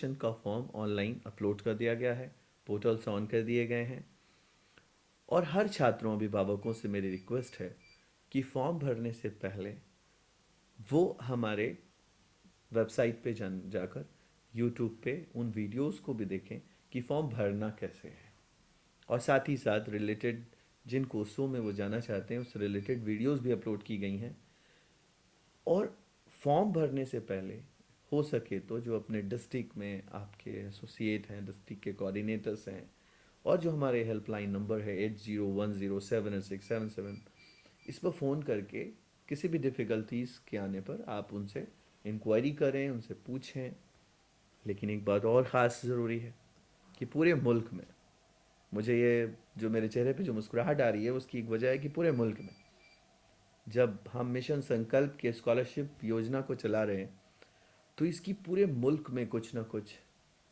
Admission का form online upload कर दिया गया है, पोर्टल्स ऑन कर दिए गए हैं। और हर छात्रों अभिभावकों से मेरी रिक्वेस्ट है कि फॉर्म भरने से पहले वो हमारे वेबसाइट पे जाकर यूट्यूब पे उन वीडियोस को भी देखें कि फॉर्म भरना कैसे है, और साथ ही साथ रिलेटेड जिन कोर्सों में वो जाना चाहते हैं उस रिलेटेड वीडियोस भी अपलोड की गई हैं। और फॉर्म भरने से पहले हो सके तो जो अपने डिस्ट्रिक्ट में आपके एसोसिएट हैं, डिस्ट्रिक्ट के कोऑर्डिनेटर्स हैं, और जो हमारे हेल्पलाइन नंबर है 8010786777, इस पर फ़ोन करके किसी भी डिफ़िकल्टीज़ के आने पर आप उनसे इंक्वायरी करें, उनसे पूछें। लेकिन एक बात और ख़ास ज़रूरी है कि पूरे मुल्क में, मुझे ये जो मेरे चेहरे पे जो मुस्कुराहट आ रही है उसकी एक वजह है कि पूरे मुल्क में जब हम मिशन संकल्प के स्कॉलरशिप योजना को चला रहे हैं तो इसकी पूरे मुल्क में कुछ ना कुछ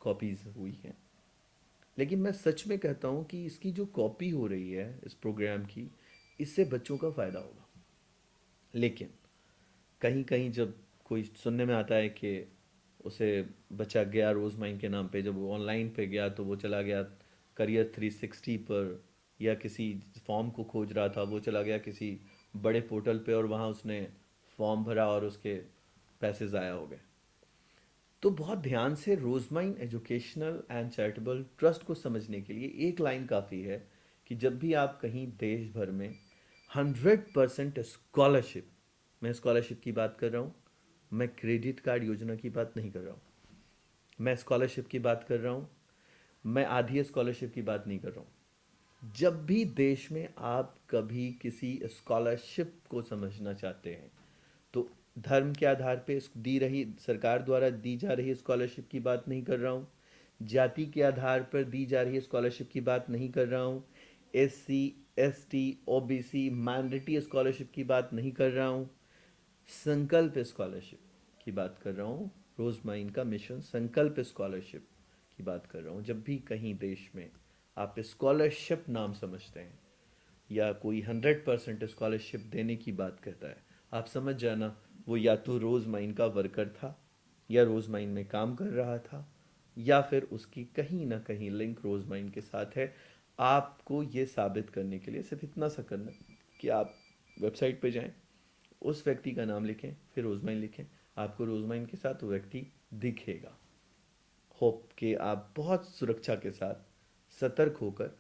कॉपीज़ हुई हैं। लेकिन मैं सच में कहता हूँ कि इसकी जो कॉपी हो रही है इस प्रोग्राम की, इससे बच्चों का फ़ायदा होगा। लेकिन कहीं कहीं जब कोई सुनने में आता है कि उसे बचा गया रोज़माइन के नाम पे, जब वो ऑनलाइन पे गया तो वो चला गया करियर 360 पर, या किसी फॉर्म को खोज रहा था वो चला गया किसी बड़े पोर्टल पे और वहाँ उसने फॉर्म भरा और उसके पैसे ज़ाया हो गए। तो बहुत ध्यान से रोज़माइन एजुकेशनल एंड चैरिटेबल ट्रस्ट को समझने के लिए एक लाइन काफ़ी है कि जब भी आप कहीं देश भर में 100% स्कॉलरशिप, मैं स्कॉलरशिप की बात कर रहा हूँ, मैं क्रेडिट कार्ड योजना की बात नहीं कर रहा हूँ, मैं स्कॉलरशिप की बात कर रहा हूँ, मैं आधी स्कॉलरशिप की बात नहीं कर रहा हूँ। जब भी देश में आप कभी किसी स्कॉलरशिप को समझना चाहते हैं तो धर्म के आधार पे दी रही, सरकार द्वारा दी जा रही स्कॉलरशिप की बात नहीं कर रहा हूँ, जाति के आधार पर दी जा रही स्कॉलरशिप की बात नहीं कर रहा हूँ, SC ST OBC mandatory scholarship की बात नहीं कर रहा हूँ, संकल्प स्कॉलरशिप की बात कर रहा हूँ। रोज़माइन का मिशन संकल्प स्कॉलरशिप की बात कर रहा हूँ। जब भी कहीं देश में आप स्कॉलरशिप नाम समझते हैं या कोई 100% स्कॉलरशिप देने की बात करता है, आप समझ जाना वो या तो रोज़माइन का वर्कर था, या रोज़माइन में काम कर रहा था, या फिर उसकी कहीं ना कहीं लिंक रोज़माइन के साथ है। आपको ये साबित करने के लिए सिर्फ इतना सा करना कि आप वेबसाइट पे जाएं, उस व्यक्ति का नाम लिखें, फिर रोज़माइन लिखें, आपको रोज़माइन के साथ वो व्यक्ति दिखेगा। होप कि आप बहुत सुरक्षा के साथ, सतर्क होकर